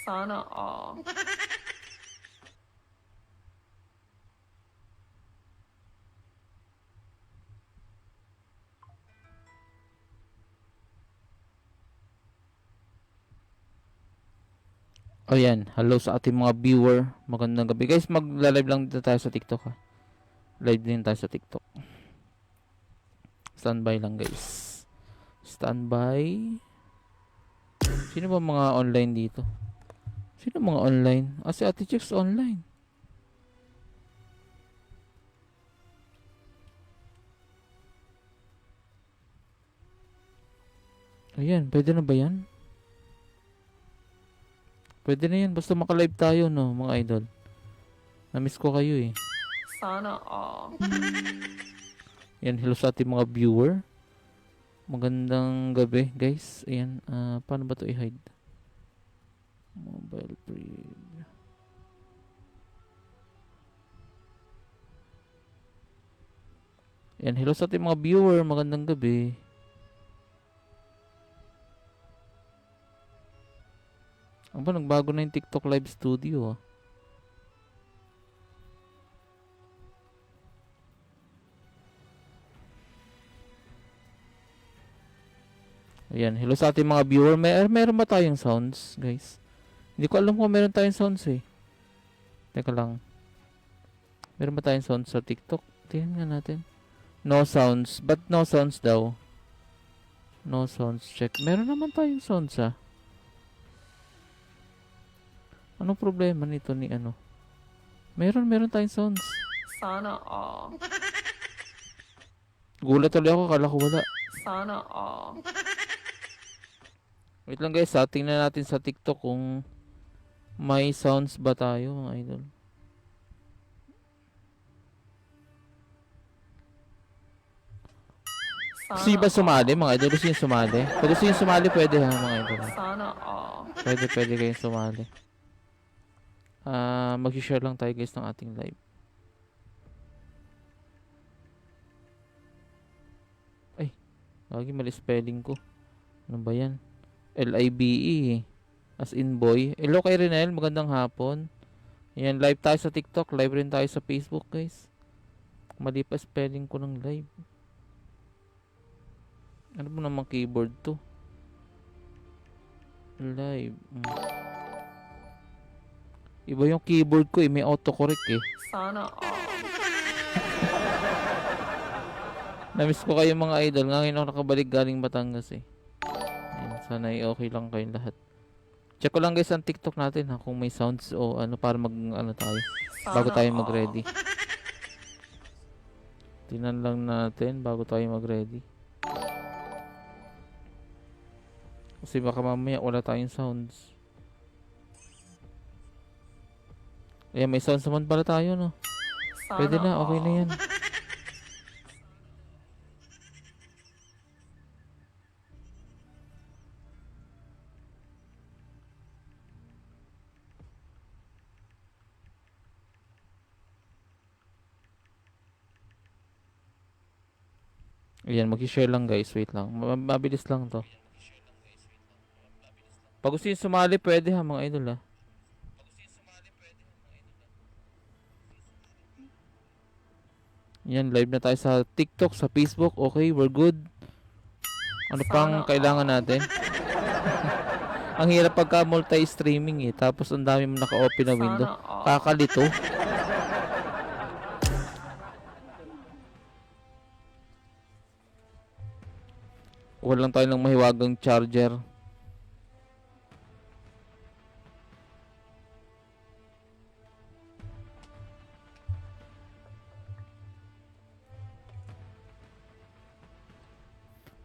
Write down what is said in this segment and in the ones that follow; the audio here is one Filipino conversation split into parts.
Sana all. O yan, hello sa ating mga viewer. Magandang gabi. Guys, magla-live lang dito tayo sa TikTok ha. Live din tayo sa TikTok. Standby lang guys. Standby. Sino ba mga online dito? Sino mga online? Ah, si Ate Chicks online. Ayan, pwede na ba yan? Pwede na yan, basta maka-live tayo no, mga idol. Na-miss ko kayo eh. Sana all. Yan, hello sa ating mga viewer. Magandang gabi guys. Ayan, paano ba to i-hide? Mobile preview. Yan, hello sa ating mga viewer. Magandang gabi. Ang ba, nagbago na yung TikTok Live Studio ah. Ayan, hello sa ating mga viewer. Meron ba tayong sounds, guys? Hindi ko alam kung meron tayong sounds eh. Teka lang. Meron ba tayong sounds sa TikTok? Tingnan nga natin. No sounds. Ba't no sounds daw? No sounds check. Meron naman tayong sounds ah. Anong problema nito ni ano? Meron tayong sounds. Sana all. Gulat ulit ako, kala ko wala. Sana all. Wait lang guys, tingnan natin sa TikTok kung may sounds ba tayo mga idol. Gusto nyo ba sumali mga idol? Gusto nyo sumali? Pag gusto nyo sumali, pwede ha mga idol. Sana all. Pwede kayong sumali. Mag-share lang tayo guys ng ating live. Ay, lagi mali spelling ko. Ano ba yan? Libe as in boy. Hello kay Renel, magandang hapon. Ayan, live tayo sa TikTok, live rin tayo sa Facebook guys. Mali pa spelling ko ng live. Ano mo namang keyboard to? Live. Iba yung keyboard ko eh, may autocorrect eh. Sana all. Namiss ko kayo mga idol. Ngayon ako nakabalik galing Batangas eh. Ayan, sana ay okay lang kayong lahat. Check ko lang guys ang TikTok natin ha, kung may sounds o ano para mag ano tayo. Bago tayo mag-ready. Tingnan lang natin bago tayo mag-ready. Kasi baka mamaya wala tayong sounds. Ayan, may sounds naman pala tayo no. Pwede na, okay na yan. Ayan, mag-share lang guys. Wait lang. Mabilis lang to. Pag gusto nyo sumali, pwede ha mga idol ha. Yan, live na tayo sa TikTok, sa Facebook. Okay, we're good. Ano pang kailangan natin? Ang hirap pagka multi-streaming eh. Tapos ang dami mo naka-open na window. Kakalito. Walang tayo ng mahiwagang charger.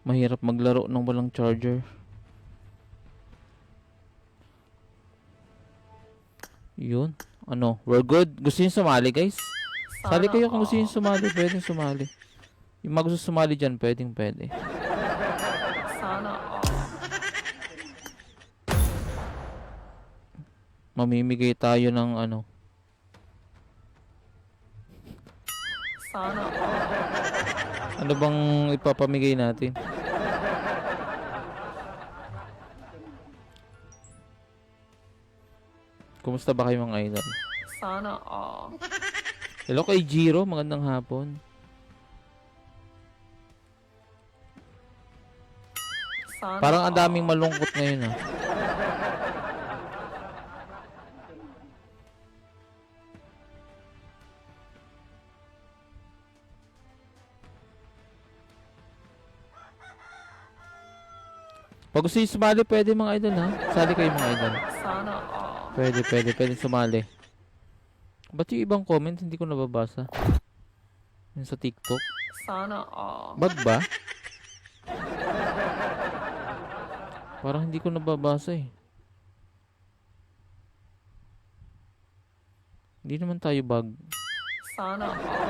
Mahirap maglaro ng walang charger. Yun. Ano? We're good. Gusto nyo sumali guys? Sali kayo kung gusto nyo sumali. Pwedeng sumali. Yung mga gusto sumali dyan, pwede. Sana all. Mamimigay tayo ng ano. Sana all. Ano bang ipapamigay natin? Kumusta ba kayo mga idol? Sana all. Hello kay Jiro, magandang hapon. Sana Parang ang daming all. malungkot ngayon ah. Pag gusto nyo sumali, pwede mga idol ha. Sali kayo mga idol. Sana all. Pwede sumali. Ba't yung ibang comment hindi ko nababasa? Yung sa TikTok. Sana all. Bug ba? Parang hindi ko nababasa eh. Hindi naman tayo bug. Sana all.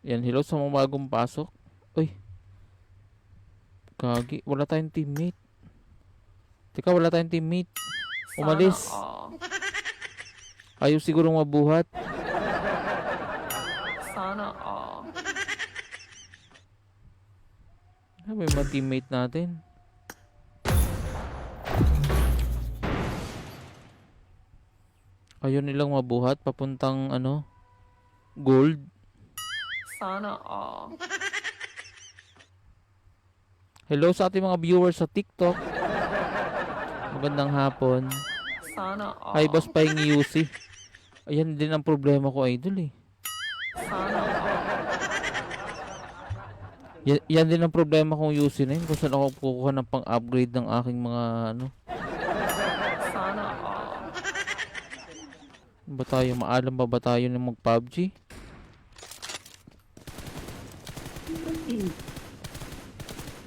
Yan, hello sa mga bagong pasok. Uy. Kagi, wala tayong teammate. Teka, wala tayong teammate. Umalis. Sana all. Ayaw sigurong mabuhat. Sana all. May mga teammate natin. Ayaw nilang mabuhat papuntang ano, gold. Sana all. Hello sa ating mga viewers sa TikTok. Magandang hapon. Sana all. Hi, Boss Pahingi UC. Ayan din ang problema ko, idol eh. Sana all. Yan din ang problema kong UC na yun. Kung saan ako kukuha ng pang-upgrade ng aking mga ano. Sana all. Ba tayo? Maalam ba tayo ng mag-PUBG?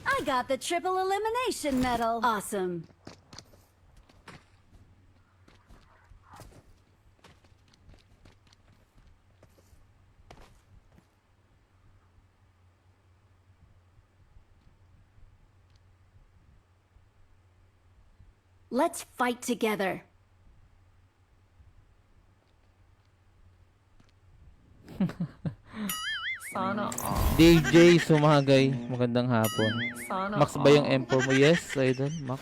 I got the triple elimination medal. Awesome. Let's fight together. Sana all. DJ Sumagay, magandang hapon. Sana Max ba yung all. M4 mo? Yes, idol. Max.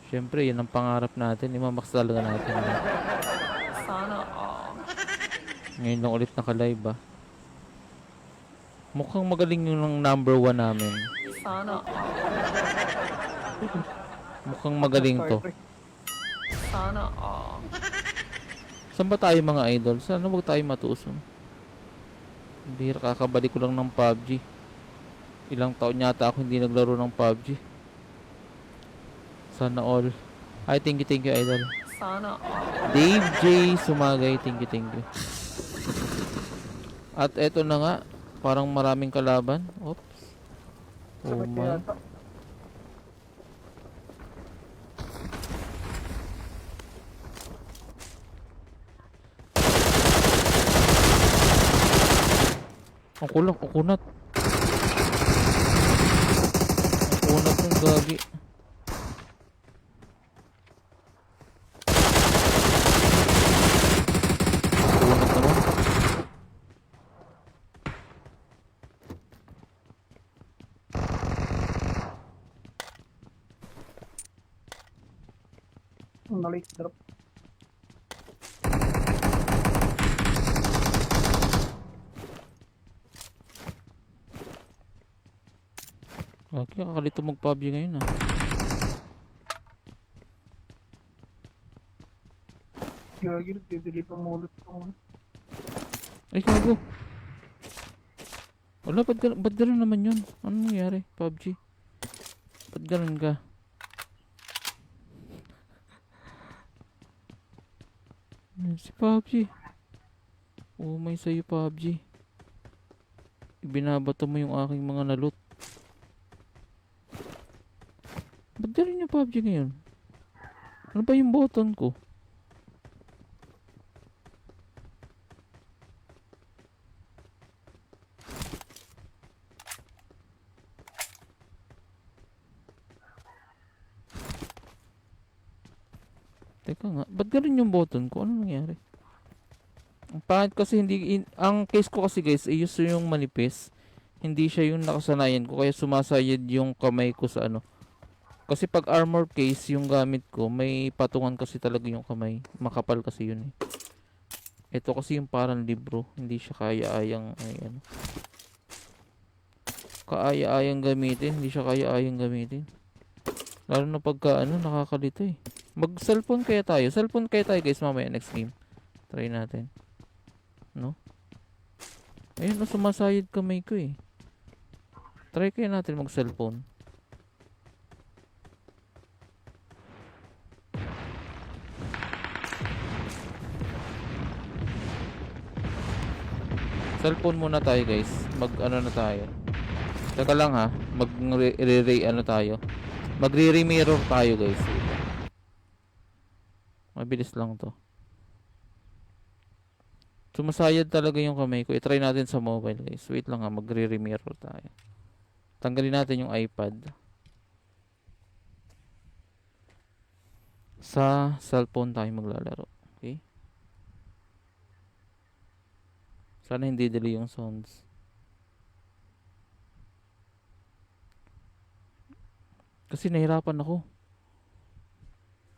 Siyempre, yan ang pangarap natin. Ima-max talaga natin. Sana all. Ngayon lang ulit naka-live ah. Mukhang magaling yung number 1 namin. Sana all. Mukhang magaling to. Sana all. Saan ba tayo mga idol? Saan wag tayo matuson? Hindi, kakabalik ko lang ng PUBG. Ilang taon yata ako hindi naglaro ng PUBG. Sana all. Ay, thank you idol. Sana all. Dave J. Sumagay, thank you. At eto na nga, parang maraming kalaban. Oops. Oh my. Ang kulak, ang kunat. Ang kunat yung gagi. Ang kunat naman. Balik drop. Okay, kakalito mag-PUBG ngayon ah. Gagil, bibili pa mulot ko. Ay, gago. Wala, ba't gano'n naman yun? Ano nangyari? PUBG? Ba't gano'n ka? Si PUBG. Oh, may sa'yo PUBG. Ibinabato mo yung aking mga nalot. Ba't gano'n yung PUBG ngayon? Ano ba yung button ko? Teka nga, ba't ganun yung button ko? Ano nangyari? Ang pangit kasi ang case ko kasi guys, ay yung manipis. Hindi siya yung nakasanayan ko, kaya sumasayad yung kamay ko sa ano. Kasi pag armor case yung gamit ko, may patungan kasi talaga yung kamay. Makapal kasi yun eh. Ito kasi yung parang libro, hindi siya kaya-ayang ay ano. Kaaya-ayang gamitin, hindi siya kaya-ayang gamitin. Lalo na pagka ano, nakakalito eh. Mag-cellphone kaya tayo. Cellphone kaya tayo guys mamaya next game. Try natin. No? Ayun, no, sumasayad kamay ko eh. Try kaya natin mag-cellphone. Cellphone muna tayo guys. Mag-ano na tayo. Teka lang ha. Ano tayo. Magre-mirror tayo guys. Mabilis lang to. Sumasayad talaga yung kamay ko. I-try natin sa mobile guys. Wait lang ha. Magre-mirror tayo. Tanggalin natin yung iPad. Sa cellphone tayo maglalaro. Okay? Sana hindi delay yung sounds. Kasi nahirapan ako.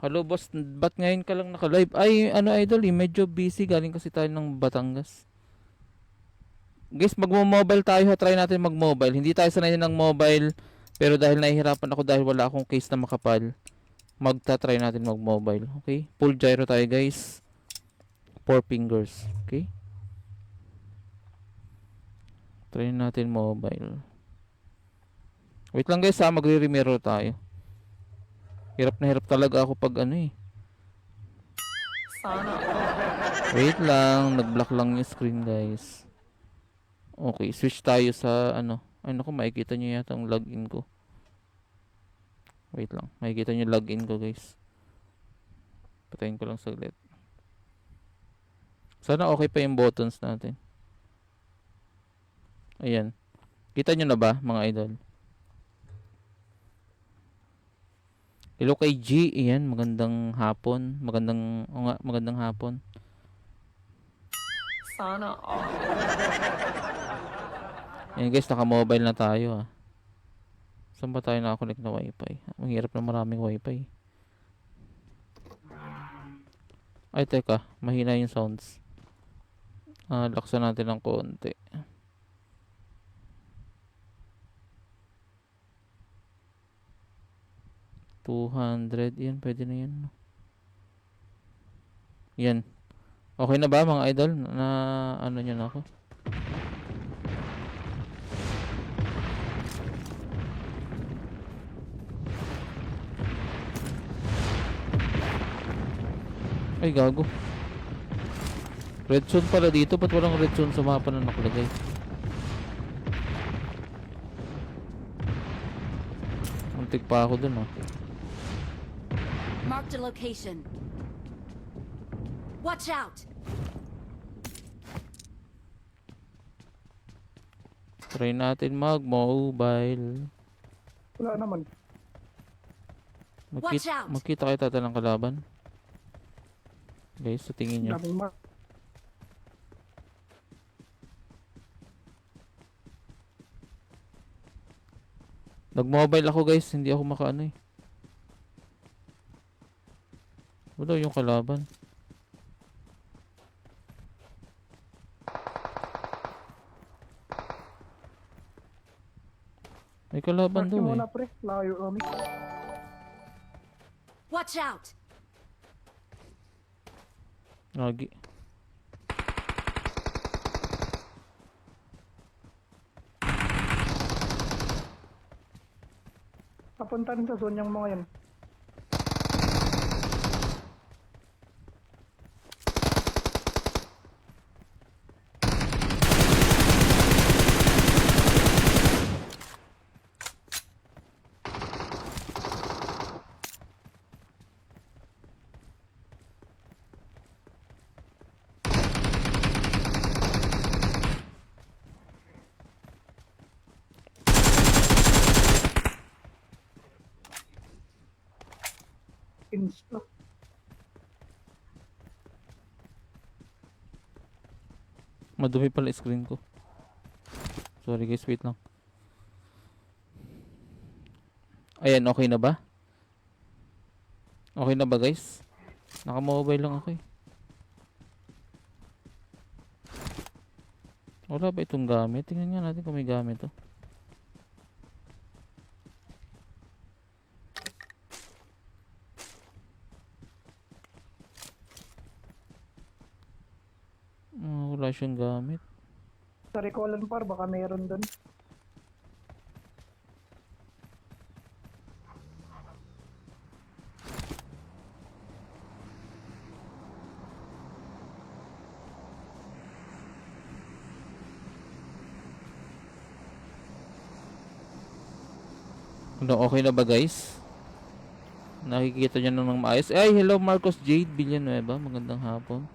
Hello boss, ba't ngayon ka lang naka-live? Ay, ano idol, medyo busy. Galing kasi tayo ng Batangas. Guys, magmo-mobile tayo. Try natin mag-mobile. Hindi tayo sanay ng mobile. Pero dahil nahihirapan ako dahil wala akong case na makapal, magta-try natin mag-mobile. Okay? Full gyro tayo guys. 4 fingers. Okay? Try natin mobile. Wait lang guys ha, magre-mirror tayo. Hirap na hirap talaga ako pag ano eh. Sana all. Wait lang, nag-block lang yung screen guys. Okay, switch tayo sa ano. Ay naku, makikita nyo yata ang login ko. Wait lang, makikita nyo login ko guys. Patayin ko lang saglit. Sana okay pa yung buttons natin. Ayan. Kita nyo na ba mga idol? Hello kay G. Ayan, magandang hapon. Magandang hapon. Sana all. Ayan guys, naka-mobile na tayo ah. Saan ba tayo nakakonect na wifi? Ang hirap na maraming wifi. Ay teka, mahina yung sounds. Laksan natin ng konti. 200. Yan, pwede na yan. Yan. Okay na ba mga idol? Na ano nyo na ako? Ay, gago. Red zone pala dito. Ba't walang red zone sa mapa na nakalagay? Antik pa ako dun ah. Marked a location. Watch out! Try natin mag-mobile. Wala naman. Watch out! Makita kayo tata ng kalaban. Guys, sa tingin nyo. Daming Nag-mobile ako guys, hindi ako makaano eh. Wala yung kalaban. May kalaban daw eh. muna pre, layo kami. Watch out! Lagi. Papunta rin sa zone yung mga yan. Insta. Madumi pala yung screen ko. Sorry guys, wait lang. Ayan, okay na ba? Okay na ba guys? Naka-mobile lang ako eh. Wala ba itong gamit? Tingnan nga natin kung may gamit to. Wala siyang gamit. Sa Recolan par, baka meron dun. Ano, okay na ba guys? Nakikita niyo nang maayos. Ay, hello Marcos Jade Villanueva. Magandang hapon.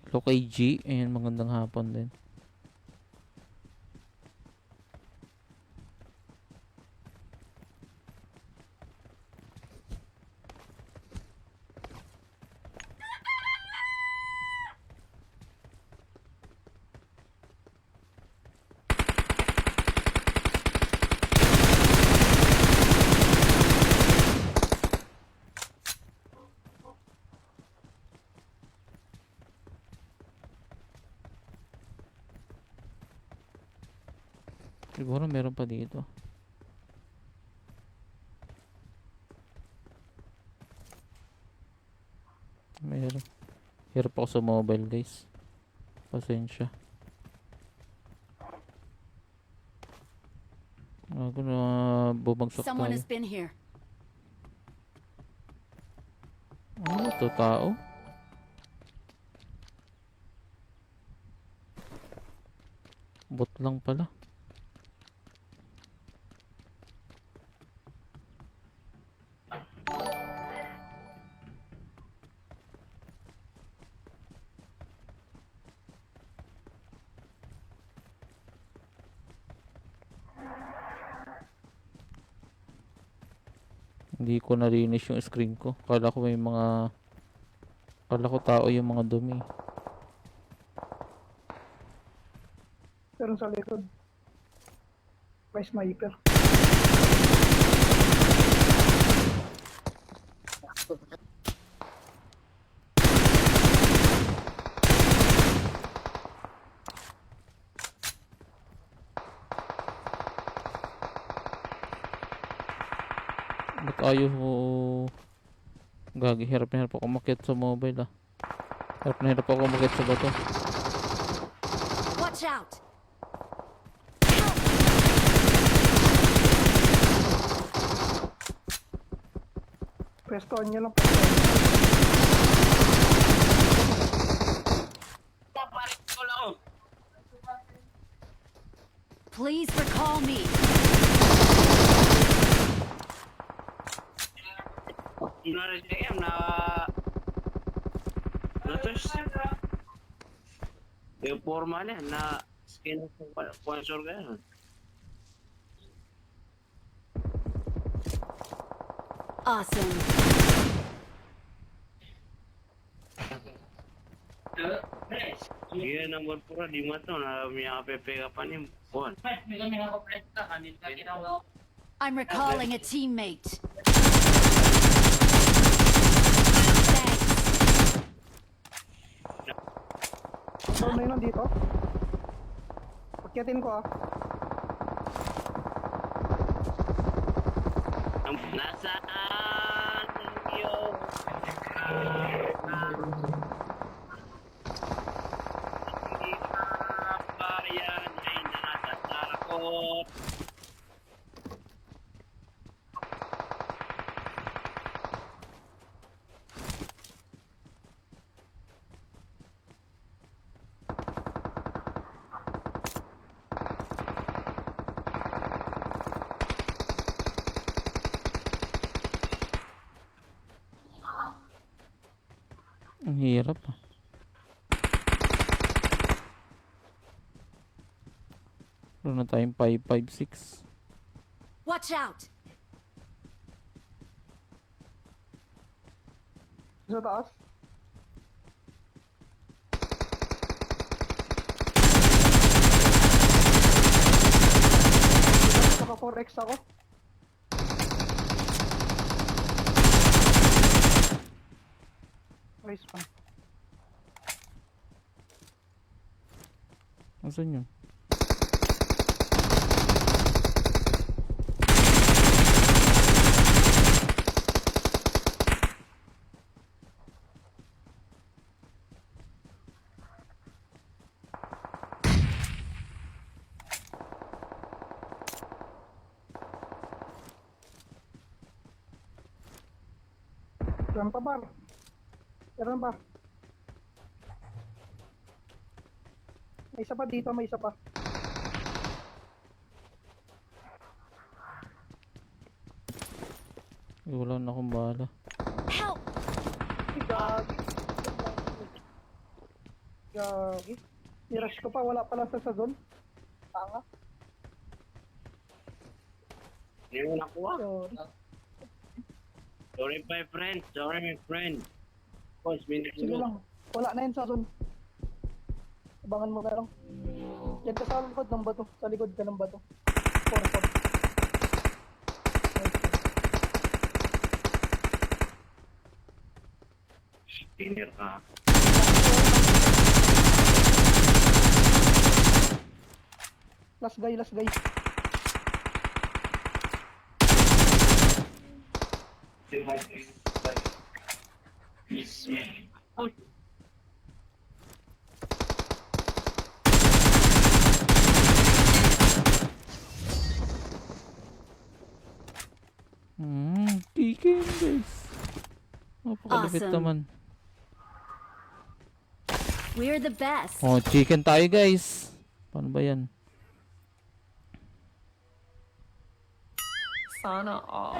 Hello kay G. Ayan, magandang hapon din. Siguro meron pa dito. Meron. Hirap ako sa mobile guys. Pasensya. Ako na bumagsak Someone tayo. has been here. Ano to, tao? Bot lang pala. Hindi ko narinis yung screen ko. Kala ko may mga... Kala ko tao yung mga dumi. Pero sa likod. May sniper. Ba't ayaw ko... Gagi, hirap na hirap ako umakyat sa mobile ah. Hirap na hirap ako umakyat sa bato. Watch out! Pwestohan nyo lang. Please recall me. Yung formal yan na skin sponsor ka yan. Awesome. Iya nomor pura di mata na may APP ka pa niya. Buwan. I'm recalling a teammate. Thanks. Down na yun dito. Pagkitin ko ah. Nasaan yung bayan ay natatakot. Ang hirap ah. Meron na tayong 556. Watch out! Sa taas. Naka 4x ako. Nice one. Nasaan yun? Meron pa bar. Meron pa. May isa pa dito, may isa pa. Ay, wala na akong bala. Help! Gagi. Gagi. Nirush ko pa, wala pala sa zone. Tanga. Hindi mo nakuha. Sorry. Sorry my friend. Sorry my friend. Boss, minutes Sige mo. lang. Wala na yun sa zone. Abangan mo na lang. Diyan ka sa likod ng bato. Sa likod ka ng bato. 4-4. Spinner ka. Last guy, last guy. Oh, Chicken guys. Napakalupit Awesome. naman. We're the best. Oh, chicken tayo guys. Paano ba yan? Sana all.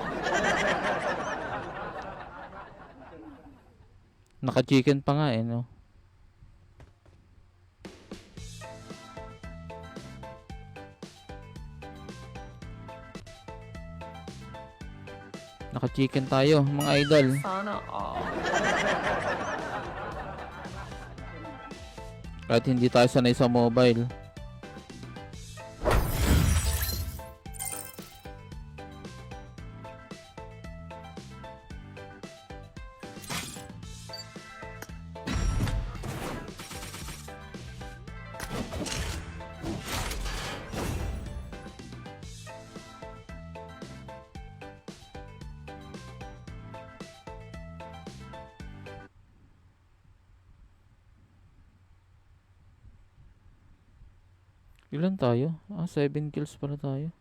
Naka-chicken pa nga eh, no? Naka-chicken tayo, mga idol. Sana all. Kahit hindi tayo sanay sa mobile. Ilan tayo? 7 kills pala tayo.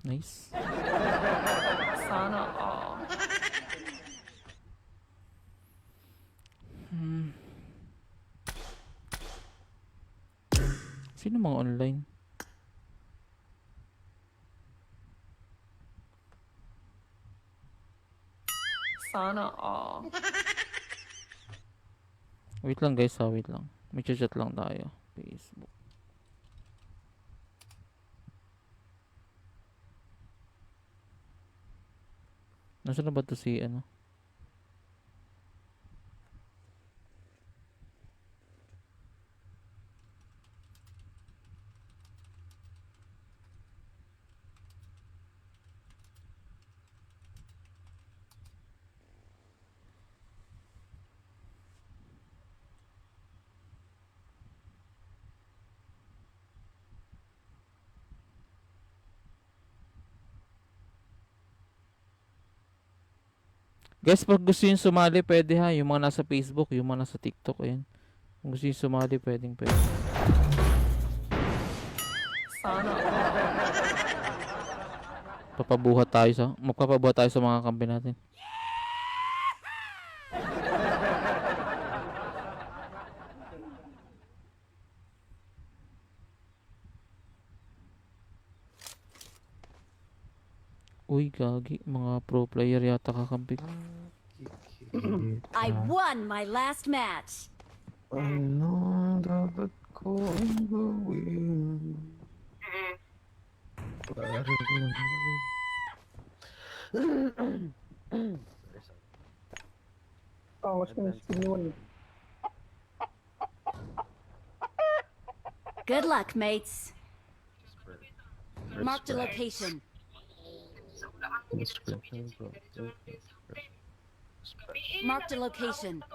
Nice. Sana all. Sino mga online? Sana all. Wait lang guys ha, wait lang. May chat lang tayo. Facebook. Nasaan na ba to si ano? Guys, pag gusto yung sumali, pwede ha. Yung mga nasa Facebook, yung mga nasa TikTok, ayan. Kung gusto yung sumali, pwede. Sana all. Magpapabuhat tayo sa mga kampi natin. Uy, gagi. Mga pro player yata kakampi. I won my last match. Ano dapat ko ang gawin? Angas mo yung skin ni Juan. Good luck, mates. Marked a location. Marked a location.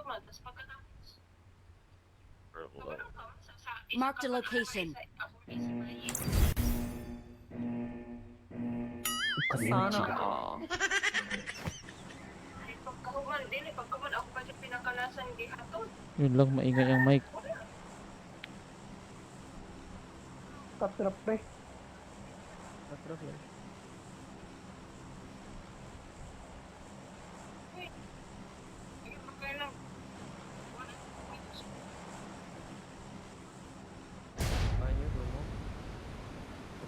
Marked a location. Sana all. Yun lang, maingay ang mic. Trap pre.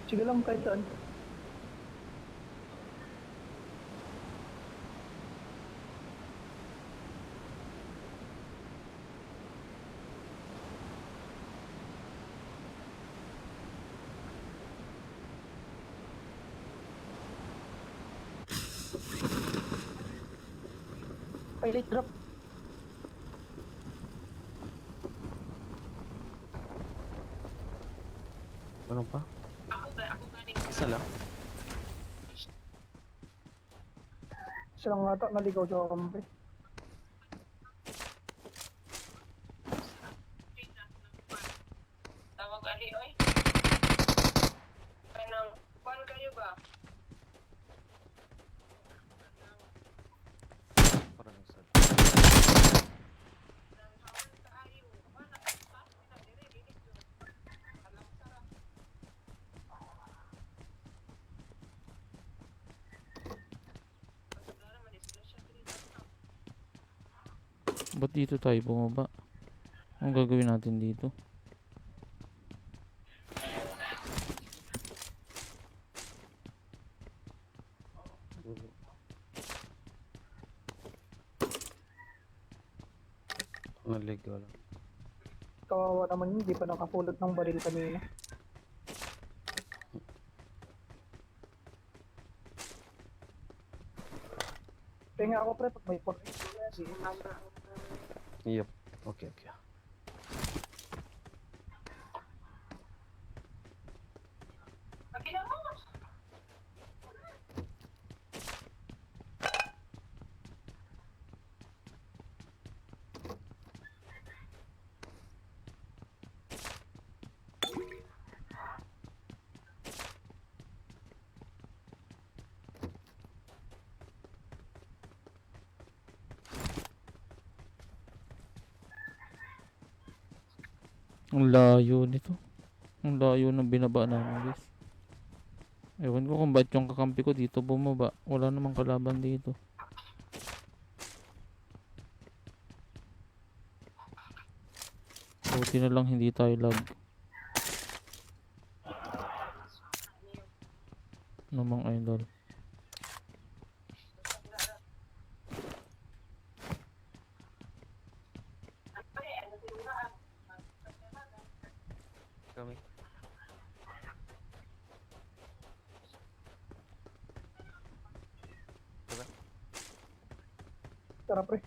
Sige lang kahit saan. Pilot drop. Ano pa? Isa lang? Siya lang ata naligaw sa kampi. Tawag ali oy. Kanang kuan kayo ba? Parang isa. Ba't dito tayo bumaba? Ang gagawin natin dito? Naligaw lang. Kawawa naman yun, hindi pa nakapulot ng baril kanina. Kaya ako pre, pag may pork. Yep. Okay, okay. Ang layo nito. Ang layo ng binaba namin, guys. Ewan ko kung ba't yung kakampi ko dito bumaba. Wala namang kalaban dito. Buti na lang hindi tayo lag. Namang idol. Kami. Tara pre.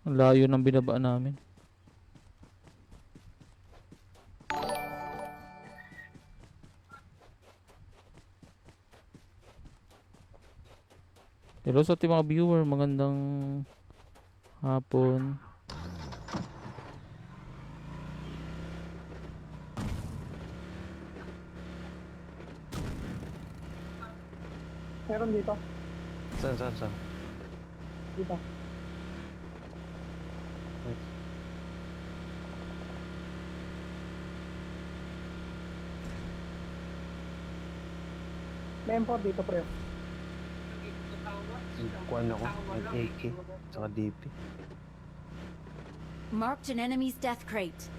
Ang layo ng binaba namin. Hello sa ating mga viewer, magandang hapon. Meron dito. Saan? Dito. May M4 dito pre. Kuhan ako. May AK. Tsaka DP. Marked an enemy's death crate.